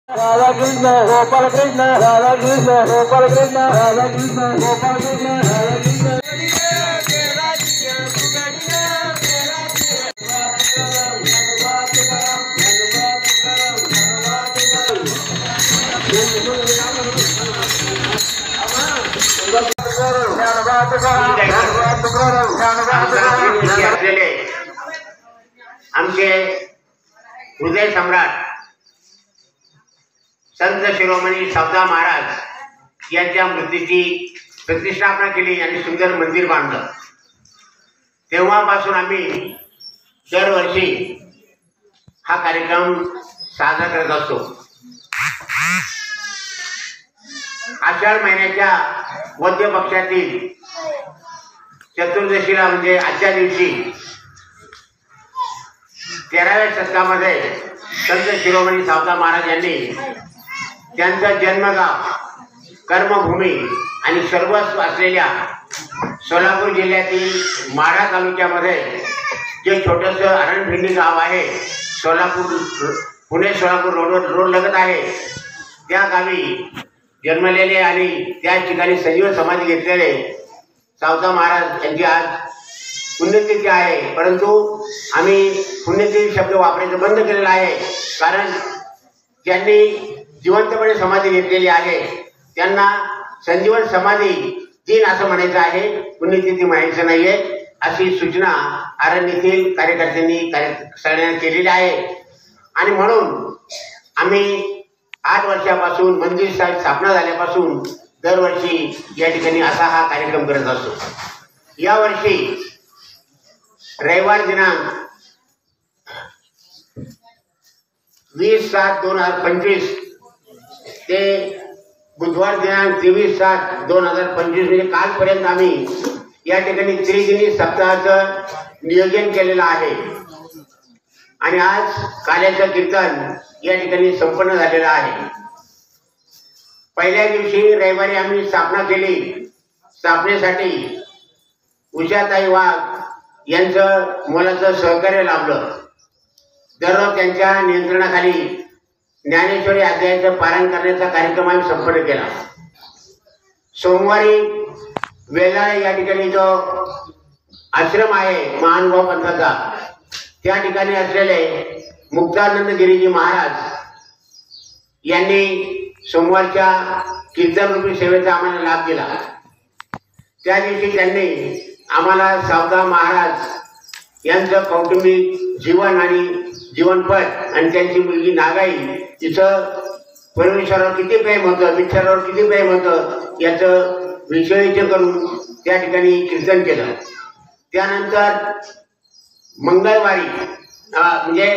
राधा कृष्ण गोपाल कृष्ण राधा कृष्ण गोपाल कृष्ण राधा कृष्ण गोपाल कृष्ण राधा कृष्ण आमचे हृदय सम्राट संत शिरोमणी सावता महाराज यांच्या मूर्तीची प्रतिष्ठापना केली आणि सुंदर मंदिर बांधलं। तेव्हापासून आम्ही दरवर्षी हा कार्यक्रम साजरा करत असतो। आषाढ महिन्याच्या मध्य पक्षातील चतुर्दशीला म्हणजे आजच्या दिवशी 13व्या शतकामध्ये संत शिरोमणी सावता महाराज यांनी त्यांचा जन्मगाव, कर्मभूमी आणि सर्वस्व असलेल्या सोलापूर जिल्ह्यातील माढा तालुक्यामध्ये जे छोटंसं अरणभिंडी गाव आहे, पुणे सोलापूर रोड लगत आहे, त्या गावी जन्मलेले आणि त्या ठिकाणी सजीव समाधी घेतलेले सावता महाराज यांची आज पुण्यतिथी आहे। परंतु आम्ही पुण्यतिथी शब्द वापरायचं बंद केलेलं आहे, कारण त्यांनी जिवंतपणे समाधी घेतलेली आहे। त्यांना संजीवन समाधी दिन असं म्हणायचं आहे, पुण्यतिथी म्हणायचं नाहीये, अशी सूचना आरण येथील कार्यकर्त्यांनी सगळ्यांना केलेली आहे। आणि म्हणून आम्ही 8 वर्षापासून मंदिर स्थापना झाल्यापासून दरवर्षी या ठिकाणी असा हा कार्यक्रम करत असतो। यावर्षी रविवार दिनांक 20/7/2025 ते बुधवार दिनांक 23/7/2025 म्हणजे कालपर्यंत आम्ही या ठिकाणी त्रिदिनी सप्ताहाचं नियोजन केलेलं आहे। आणि आज काल्याचं कीर्तन या ठिकाणी संपन्न झालेलं आहे। पहिल्या दिवशी रविवारी आम्ही स्थापना केली। स्थापनेसाठी उषाताई वाघ यांचं मोलाचं सहकार्य लाभलं। दररोज त्यांच्या नियंत्रणाखाली ज्ञानेश्वरी अध्यायाचं पारायण करण्याचा कार्यक्रम आम्ही संपन्न केला। सोमवारी वेलाळे या ठिकाणी जो आश्रम आहे महानुभाव पंथाचा, त्या ठिकाणी असलेले मुक्तानंद गिरीजी महाराज यांनी सोमवारच्या कीर्तनरूपी सेवेचा आम्हाला लाभ दिला। त्या दिवशी त्यांनी आम्हाला सावता महाराज यांचं कौटुंबिक जीवन आणि जीवनपट आणि त्यांची मुलगी नागाई तिचं परमेश्वरावर किती प्रेम होतं, विठ्ठलावर किती प्रेम होतं याचं विषयीचे करून त्या ठिकाणी कीर्तन केलं। त्यानंतर मंगळवारी म्हणजे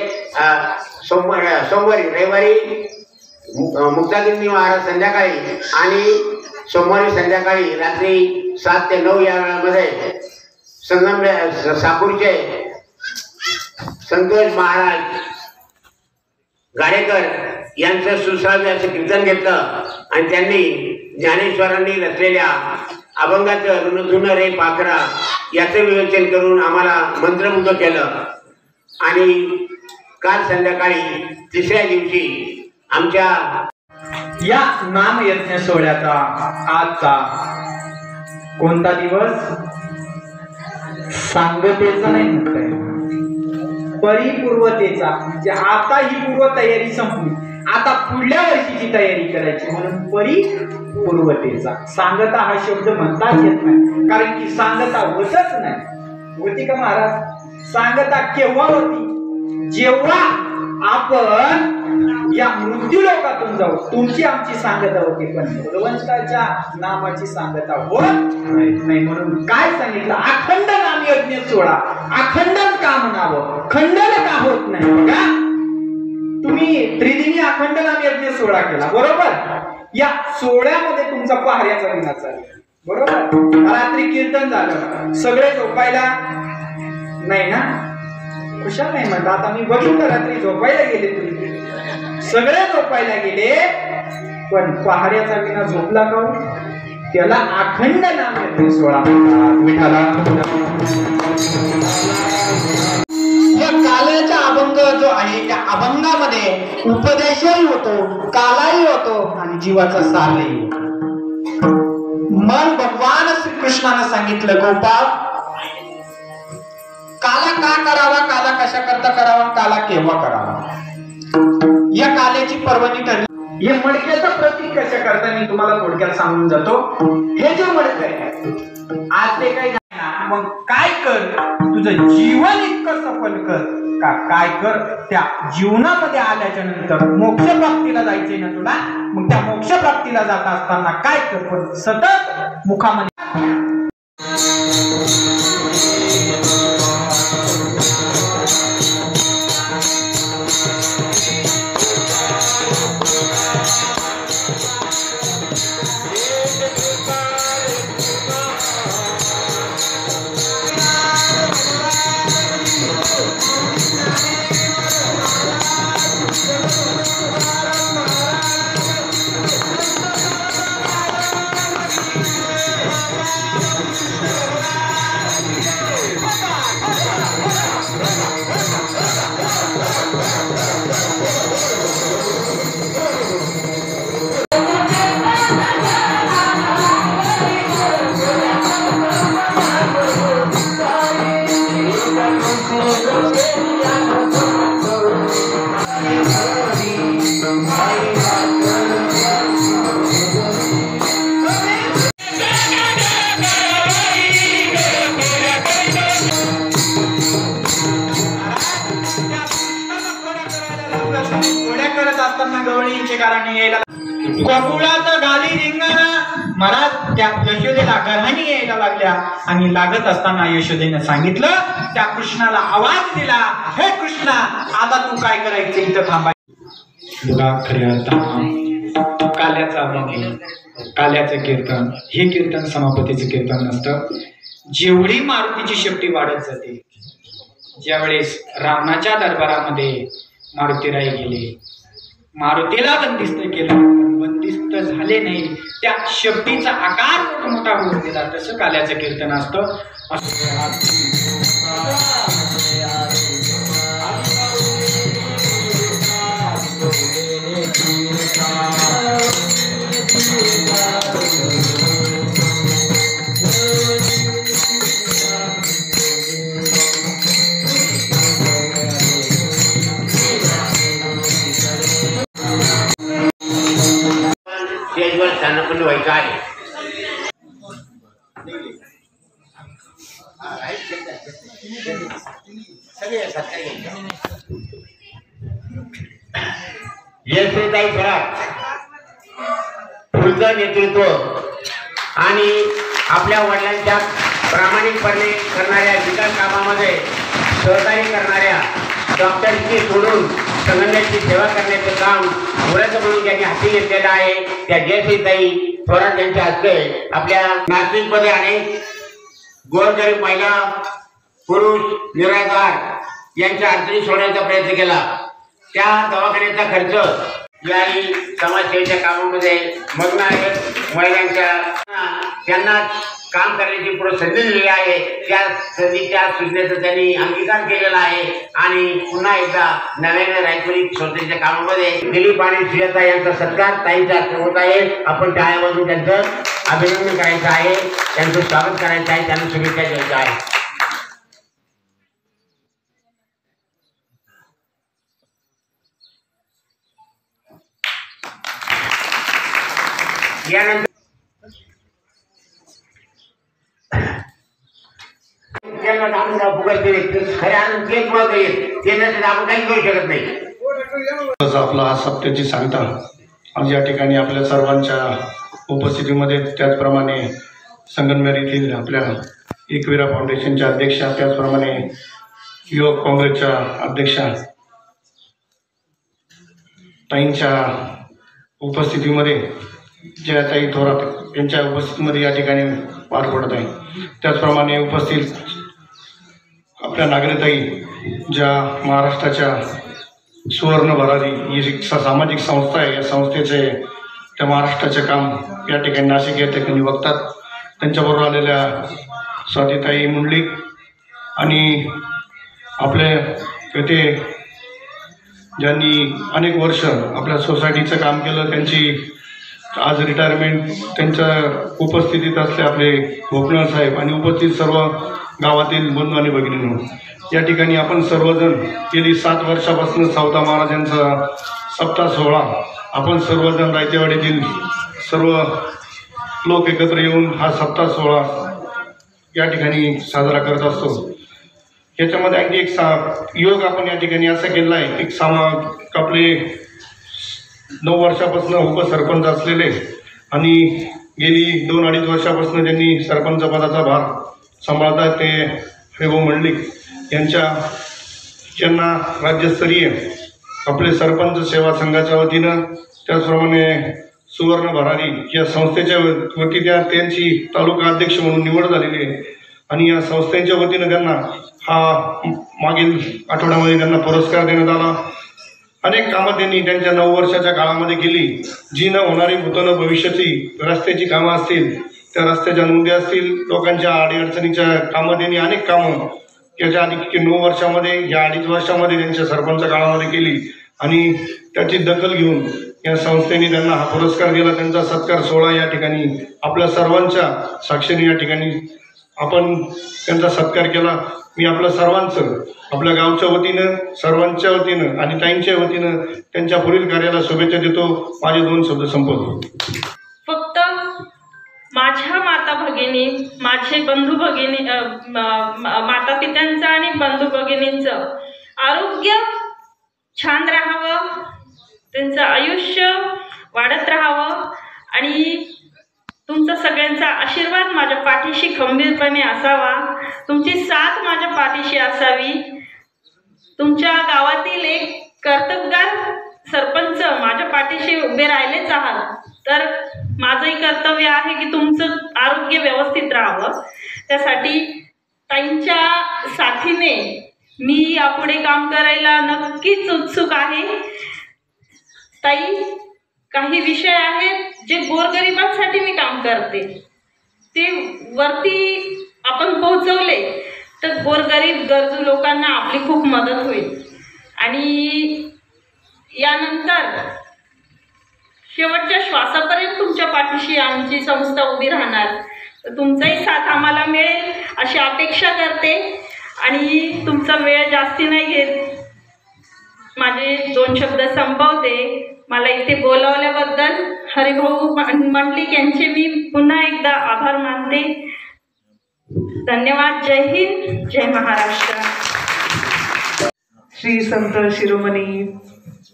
सोमवारी रविवारी मुक्तागिनी महाराज संध्याकाळी आणि सोमवारी संध्याकाळी रात्री 7 ते 9 या वेळामध्ये साकूरचे संतोष महाराज गाडेकर यांचं सुश्राव्य असं कीर्तन घेतलं आणि त्यांनी ज्ञानेश्वरांनी रचलेल्या अभंगाचं ऋणधुन रे पाखरा याचं विवेचन करून आम्हाला मंत्रमुग्ध केलं। आणि काल संध्याकाळी 3ऱ्या दिवशी आमच्या या नामयज्ञ सोहळ्याचा आजचा कोणता दिवस? सांगतेचा नाही म्हटलंय, परिपूर्वतेचा। म्हणजे आता ही पूर्व तयारी संपली, आता पुढल्या वर्षीची तयारी करायची, म्हणून परिपूर्वतेचा। सांगता हा शब्द म्हणताच येत नाही, कारण की सांगता होतच नाही। होती का महाराज? सांगता केव्हा होती? जेव्हा आपण या मृत्यू लोकातून जाऊ, तुमची आमची सांगता होती, पण भगवंताच्या नामाची सांगता होत नाही। म्हणून काय सांगितलं? अखंड नाम यज्ञ सोहळा। अखंडन का म्हणावं, खंडन का होत नाही? बघा, तुम्ही त्रिदिनी अखंड नाम यज्ञ सोहळा केला, बरोबर? या सोहळ्यामध्ये तुमचा पहाऱ्याचा विना चालला, बरोबर? रात्री कीर्तन झालं, सगळे झोपायला नाही ना? खुशाल नाही म्हणता, आता मी बघितलं रात्री झोपायला गेले, तुम्ही सगळे झोपायला गेले, पण पहाऱ्याचा विना झोपला का? त्याला अखंड नाम यज्ञ सोहळा म्हणतात। विठाला काल्याच्या अभंग जो आहे त्या अभंगामध्ये उपदेशही होतो, कालाही होतो आणि जीवाचा सारही होतो. मन भगवान श्रीकृष्णानं सांगितलं, गोपाळ काला का करावा, काला कशा करता करावा, काला केव्हा करावा, या काल्याची पर्वणी ठरली. हे मडक्याचं प्रतीक कशा करता मी तुम्हाला थोडक्यात सांगून जातो. हे जे मडकं आहे आज ते काही नाही, मग काय कर, तुझं जीवन इतकं सफल कर का काय कर, त्या जीवनामध्ये आल्याच्या नंतर मोक्ष प्राप्तीला जायचंय ना तुला, मग त्या मोक्ष प्राप्तीला जात असताना काय कर, पण सतत मुखामध्ये गोकुळात गाली रिंगण महाराज त्या यशोदेला गरहाणी यायला लागल्या आणि लागत असताना यशोदेने सांगितलं, त्या कृष्णाला आवाज दिला, हे कृष्णा आता तू काय करायचं, इथं थांबायचं. तुला खऱ्या अर्थानं काल्याचा अभंग, काल्याचं कीर्तन हे कीर्तन समापतीचं कीर्तन नसतं. जेवढी मारुतीची शक्ती वाढत जाते, ज्यावेळेस रावणाच्या दरबारामध्ये मारुतीराय गेले, मारुतीला बंदिस्त केलं, बंदिस्त झाले नाही, त्या शक्तीचा आकार मोठा होऊन गेला. तसं काल्याचं कीर्तन असतं. स्टेजवर स्थानपन्न व्हायचं आहे. यशोदाई घरात फुलचं नेतृत्व आणि आपल्या वडिलांच्या प्रामाणिकपणे करणाऱ्या विकास कामामध्ये सहकार्य करणाऱ्या डॉक्टरची सोडून संगण्याची सेवा करण्याचं काम व्रत म्हणून त्यांनी हाती घेतलेलं आहे. त्या जयश्रीताई थोरात यांच्या हस्ते आपल्या नाशिकमध्ये अनेक गोरगरीब महिला, पुरुष, निराधार यांच्या अडचणी सोडण्याचा प्रयत्न केला. त्या दवाखान्याचा खर्च याही समाजसेवेच्या कामामध्ये मग्न आहेत. महिलांच्या त्यांना काम करण्याची पुढे संधी दिलेली आहे. त्या संधीच्या सूचनेचा त्यांनी अंगीकार केलेला आहे आणि पुन्हा एकदा नव्याने रायपुरी संस्थेच्या कामामध्ये दिलीप आणि सुजाता यांचा सत्कार ताईंचा होत आहे. आपण टाळ्या वाजवून त्यांचं अभिनंदन करायचं आहे, त्यांचं स्वागत करायचं आहे, त्यांना शुभेच्छा द्यायच्या आहे. यानंतर आपला हा सप्त्याची सांगता आज या ठिकाणी आपल्या सर्वांच्या उपस्थितीमध्ये, त्याचप्रमाणे संगमनेर येथील आपल्या एकविरा फाउंडेशनच्या अध्यक्षा, त्याचप्रमाणे युवक काँग्रेसच्या अध्यक्षा ताईंच्या उपस्थितीमध्ये, जयाताई थोरात यांच्या उपस्थितीमध्ये या ठिकाणी पार पडत आहे. त्याचप्रमाणे उपस्थित आपल्या नागरिकताई, ज्या महाराष्ट्राच्या सुवर्ण भरारी ही सामाजिक संस्था आहे, या संस्थेचे त्या महाराष्ट्राचे काम या ठिकाणी नाशिक या ठिकाणी बघतात. त्यांच्याबरोबर आलेल्या स्वातीताई मुंडलिक आणि आपले येथे ज्यांनी अनेक वर्ष आपल्या सोसायटीचं काम केलं, त्यांची आज रिटायरमेंट, त्यांच्या उपस्थितीत असले आपले भोपनाळ साहेब आणि उपस्थित सर्व गावातील बंधू आणि भगिनींनो, या ठिकाणी आपण सर्वजण गेली 7 वर्षापासून सावता महाराजांचा सप्ताह सोहळा आपण सर्वजण रायतेवाडीतील सर्व लोक एकत्र येऊन हा सप्ताह सोहळा या ठिकाणी साजरा करत असतो. याच्यामध्ये आणखी एक योग आपण या ठिकाणी असा केला आहे, एक आपले 9 वर्षापासून उपसरपंच असलेले आणि गेली 2-2.5 वर्षापासून त्यांनी सरपंच पदाचा भार सांभाळतात ते हरिभाऊ मंडलिक यांना राज्यस्तरीय आपले सरपंच सेवा संघाच्या वतीनं, त्याचप्रमाणे सुवर्ण भरारी या संस्थेच्या वतीने त्यांची तालुका अध्यक्ष म्हणून निवड झालेली आहे आणि या संस्थेच्या वतीनं त्यांना हा मागील आठवड्यामध्ये त्यांना पुरस्कार देण्यात आला. अनेक कामं त्यांनी त्यांच्या 9 वर्षाच्या काळामध्ये केली, जी न होणारी भूतन भविष्याची रस्त्याची कामं असतील, त्या रस्त्याच्या नोंदी असतील, लोकांच्या अडीअडचणीच्या कामं त्यांनी अनेक कामं याच्या आधी 9 वर्षामध्ये या 2.5 वर्षामध्ये त्यांच्या सरपंच काळामध्ये केली आणि त्याची दखल घेऊन या संस्थेने त्यांना हा पुरस्कार दिला. त्यांचा सत्कार सोहळा या ठिकाणी आपल्या सर्वांच्या साक्षीने या ठिकाणी आपण त्यांचा सत्कार केला. मी आपल्या सर्वांचं आपल्या गावच्या वतीनं, सर्वांच्या वतीनं आणि ताईंच्या वतीनं त्यांच्या पुढील कार्याला शुभेच्छा देतो. माझे 2 शब्द संपवतो. फक्त माझ्या माता भगिनी, माझे बंधू भगिनी, माता पित्यांचं आणि बंधू भगिनींचं आरोग्य छान राहावं, त्यांचं आयुष्य वाढत राहावं आणि तुमचा सगळ्यांचा आशीर्वाद माझ्या पाठीशी खंबीरपणे असावा, तुमची साथ माझ्या पाठीशी असावी. तुमच्या गावातील एक कर्तबगार सरपंच माझ्या पाठीशी उभे राहिलेच आहात, तर माझंही कर्तव्य आहे की तुमचं आरोग्य व्यवस्थित राहावं. त्यासाठी ताईंच्या साथीने मी यापुढे काम करायला नक्कीच उत्सुक आहे. ताई, काही विषय आहेत जे गोरगरिबांसाठी मी काम करते, ते वरती आपण पोहोचवले तर गोरगरीब गरजू लोकांना आपली खूप मदत होईल आणि यानंतर शेवटच्या श्वासापर्यंत तुमच्या पाठीशी आमची संस्था उभी राहणार. तर तुमचाही साथ आम्हाला मिळेल अशी अपेक्षा करते आणि तुमचा वेळ जास्ती नाही घेत, माझे 2 शब्द संपवते. मला इथे बोलावल्याबद्दल हरिभाऊ मंडलिक यांचे मी पुन्हा एकदा आभार मानते. धन्यवाद. जय हिंद, जय महाराष्ट्र. श्री संत शिरोमणी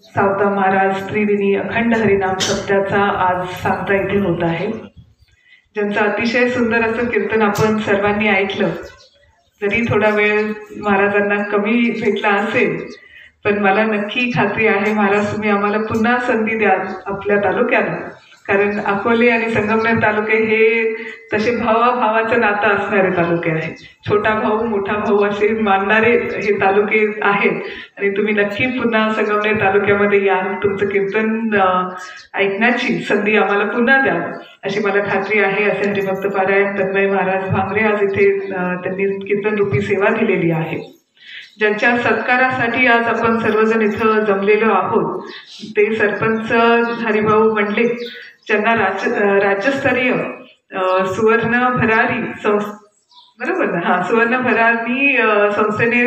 सावता महाराज त्रिदिनी अखंड हरिनाम सप्ताहाचा आज साप्ताह इथे होत आहे, ज्यांचं अतिशय सुंदर असं कीर्तन आपण सर्वांनी ऐकलं. जरी थोडा वेळ महाराजांना कमी भेटला असेल, पण मला नक्की खात्री आहे महाराज तुम्ही आम्हाला पुन्हा संधी द्याल आपल्या तालुक्याला, कारण अकोले आणि संगमनेर तालुके हे तसे भावाभावाचं नातं असणारे तालुके आहेत. छोटा भाऊ मोठा भाऊ असे मानणारे हे तालुके आहेत आणि तुम्ही नक्की पुन्हा संगमनेर तालुक्यामध्ये याल, तुमचं कीर्तन ऐकण्याची संधी आम्हाला पुन्हा द्याल अशी मला खात्री आहे. असे हरिभक्त पारायण तन्मय महाराज भांगरे आज इथे त्यांनी कीर्तन रूपी सेवा दिलेली आहे. ज्यांच्या सत्कारासाठी आज आपण सर्वजण इथं जमलेलो आहोत ते सरपंच हरिभाऊ मंडलिक, ज्यांना राज्यस्तरीय सुवर्ण भरारी बरोबर ना, हां, सुवर्ण भरारी संस्थेने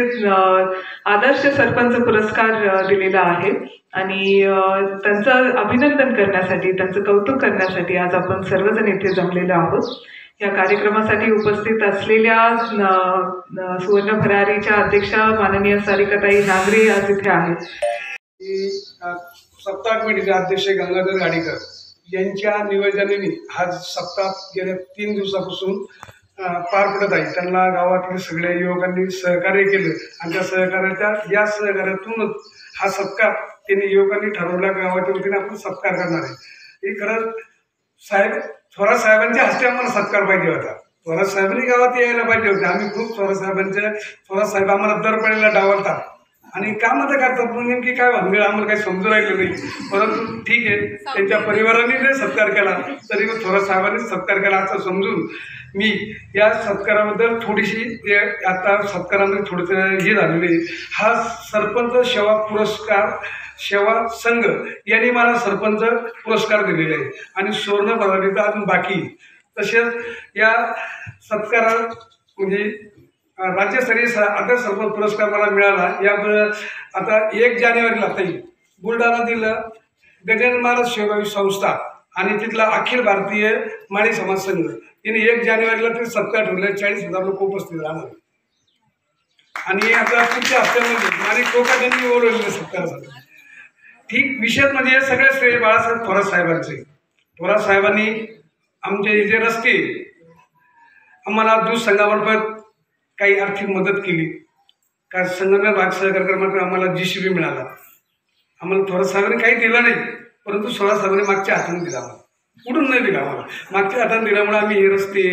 आदर्श सरपंच पुरस्कार दिलेला आहे आणि त्यांचं अभिनंदन करण्यासाठी, त्यांचं कौतुक करण्यासाठी आज आपण सर्वजण इथे जमलेलो आहोत. या कार्यक्रमासाठी उपस्थित असलेल्या सुवर्ण भरारीच्या अध्यक्षा माननीय सारिकाताई नागरे आज इथे आहेत. सप्ताह कमिटीचे अध्यक्ष गंगाधर गाडीकर यांच्या निवेदनाने हा सप्ताह गेल्या 3 दिवसापासून पार पडत आहे. त्यांना गावातील सगळ्या युवकांनी सहकार्य केलं आणि त्या सहकार्यातूनच हा सत्कार त्यांनी युवकांनी ठरवला. गावाच्या वतीने आपण सत्कार करणार आहे. हे खरंच साहेब थोरात साहेबांच्या हस्ते आम्हाला सत्कार पाहिजे होता. थोरात साहेबांनी गावात यायला पाहिजे होते. आम्ही खूप थोरात साहेब आम्हाला दरपडेला डावलतात आणि काम आता करतात, पण नेमकी काय भानगड आम्हाला काही समजून राहिलं नाही. परंतु ठीक आहे, त्यांच्या परिवाराने जरी सत्कार केला तरी थोरात साहेबांनी सत्कार केला असं समजून मी या सत्काराबद्दल थोडीशी आता सत्कारामध्ये थोडंसं हे झालेलं आहे. हा सरपंच सेवा पुरस्कार सेवा संघ यांनी मला सरपंच पुरस्कार दिलेले आहे आणि सुवर्ण पदकाचा अजून बाकी. तसेच या सत्कारात म्हणजे राज्यस्तरीय आदर्श सरपंच पुरस्कार मला मिळाला. या आता 1 जानेवारीला ताई बुलढाणातील गजानन महाराज सेवाभावी संस्था आणि तिथला अखिल भारतीय माळी समाज संघ यांनी 1 जानेवारीला ते सत्कार ठेवले. 40,000 लोक उपस्थित राहणार आणि आता पुढच्या हप्त्यामध्ये आणि कोकाकांनी बोलवलेले सत्कारासाठी. ठीक विशेष म्हणजे सगळे श्रेय बाळासाहेब थोरात साहेबांचे. थोरात साहेबांनी आमचे जे रस्ते आम्हाला दूध संघामार्फत काही आर्थिक मदत केली. का संगमनेर भाग सहकार क्रमांक आम्हाला GCB मिळाला. आम्हाला थोरात साहेबांनी काही दिलं नाही, परंतु थोरात साहेबांनी मागच्या हाताने दिला. आम्हाला कुठून नाही दिला, आम्हाला मागच्या हाताने दिल्यामुळे आम्ही हे रस्ते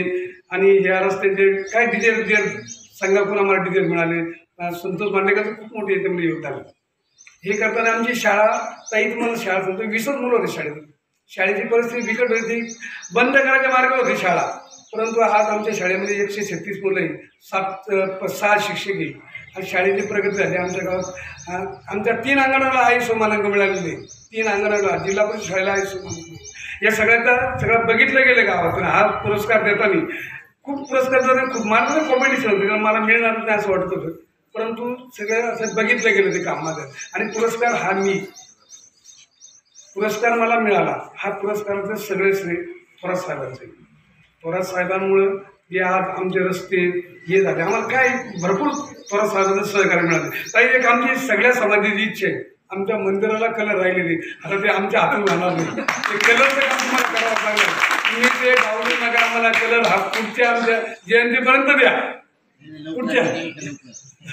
आणि ह्या रस्त्यांचे काय डिझेल संघाकडून आम्हाला डिझेल मिळाले. संतोष मांडेकरचं खूप मोठे याच्यामध्ये योगदान. हे करताना आमची शाळा ताई तुम्हाला शाळा सांगतो 20च मुलं होते शाळेत. शाळेची परिस्थिती बिकट होती, बंद करायच्या मार्गावर होती शाळा. परंतु आज आमच्या शाळेमध्ये 136 मुलं आहे, 6 शिक्षक आहे आणि शाळेची प्रगती झाली. आमच्या गावात आमच्या 3 अंगणाला आयुष्य मानांक मिळालेले. 3 अंगणाला जिल्हा परिषद शाळेला आयुष्य मानांक. या सगळं बघितलं गेलं गावातून. हा पुरस्कार देताना खूप पुरस्कार देताना खूप मला कॉम्पिटिशन होतं, कारण मला मिळणार नाही असं वाटत होतं. परंतु सगळं असं बघितलं गेलं ते काम माझं. आणि पुरस्कार मला मिळाला. हा पुरस्काराचं सगळे श्रेय थोरात साहेबांचे. थोरात साहेबांमुळं जे आज आमचे रस्ते हे झाले. आम्हाला काय भरपूर थोरात साहेबांचं सहकार्य मिळालं. ताई एक आमची सगळ्या समाजाची इच्छा आहे, आमच्या मंदिराला कलर राहिलेली. आता ते आमच्या हातून राहणार नाही. ते कलरचं काम तुम्हाला करावं लागलं. तुम्ही ते डावलू नका. आम्हाला कलर हा पुढच्या आमच्या जयंतीपर्यंत द्या. पुढच्या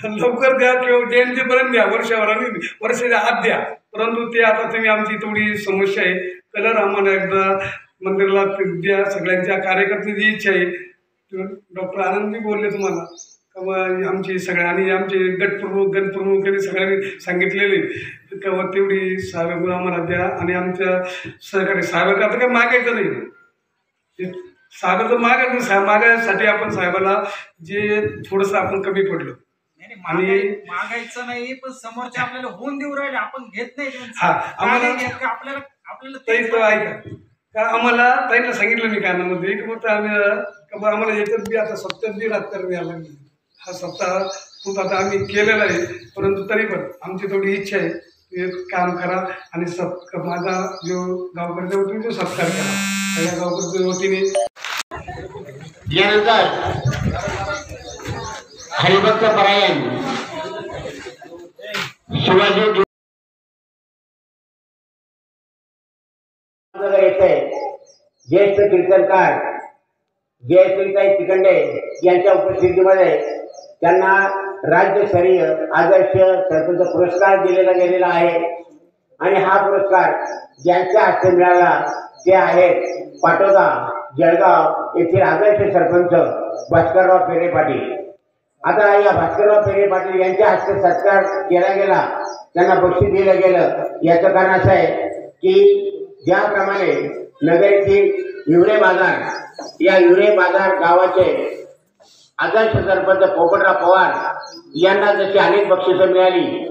लवकर द्या किंवा जयंतीपर्यंत द्या, वर्षाच्या आत द्या. परंतु ते आता तुम्ही आमची थोडी समस्या आहे. कलर आम्हाला एकदा मंदिराला द्या. सगळ्यांच्या कार्यकर्त्यांची इच्छा आहे. डॉक्टर आनंदी बोलले तुम्हाला का आमची सगळ्या आणि आमचे गणप्रमुख यांनी सगळ्यांनी सांगितलेले का तेवढी साहेब आम्हाला द्या. आणि आमच्या सहकारी साहेब आता काय मागायचं नाही. साहेबाचं मागायसाठी आपण साहेबाला जे थोडंसं आपण कमी पडलो आणि मागायचं नाही, पण समोरच्या आपल्याला होऊन देऊ राहिले आपण घेत नाही. आपल्याला ऐका का आम्हाला ताईला सांगितलं मी कानामध्ये की फक्त आम्हाला याच्यात बी आता सप्ताह बी राजकारण यायला लागली. हा सप्ताह खूप आता आम्ही केलेला आहे. परंतु तरी पण आमची थोडी इच्छा आहे की काम करा आणि माझा जो गावकऱ्याच्या वतीने जो सत्कार करा. सगळ्या गावकऱ्याच्या वतीने. यानंतर हरिभक्त परायण शिवाजी येथे ज्येष्ठ कीर्तनकार जयश्रीताई तिखंडे यांच्या उपस्थितीमध्ये त्यांना राज्यस्तरीय आदर्श सरपंच पुरस्कार दिलेला गेलेला आहे. आणि हा पुरस्कार ज्यांच्या हस्ते मिळाला ते आहेत पाटोदा जळगाव येथील आदर्श सरपंच भास्करराव पेरे पाटील. आता या भास्करराव पेरे पाटील यांच्या हस्ते सत्कार केला गेला, त्यांना बक्षीस दिलं गेलं. याचं कारण असं आहे की ज्याप्रमाणे नगर येथील हिवरे बाजार या हिवरे बाजार गावाचे आदर्श सरपंच पोपटराव पवार यांना जशी अनेक बक्षिसं मिळाली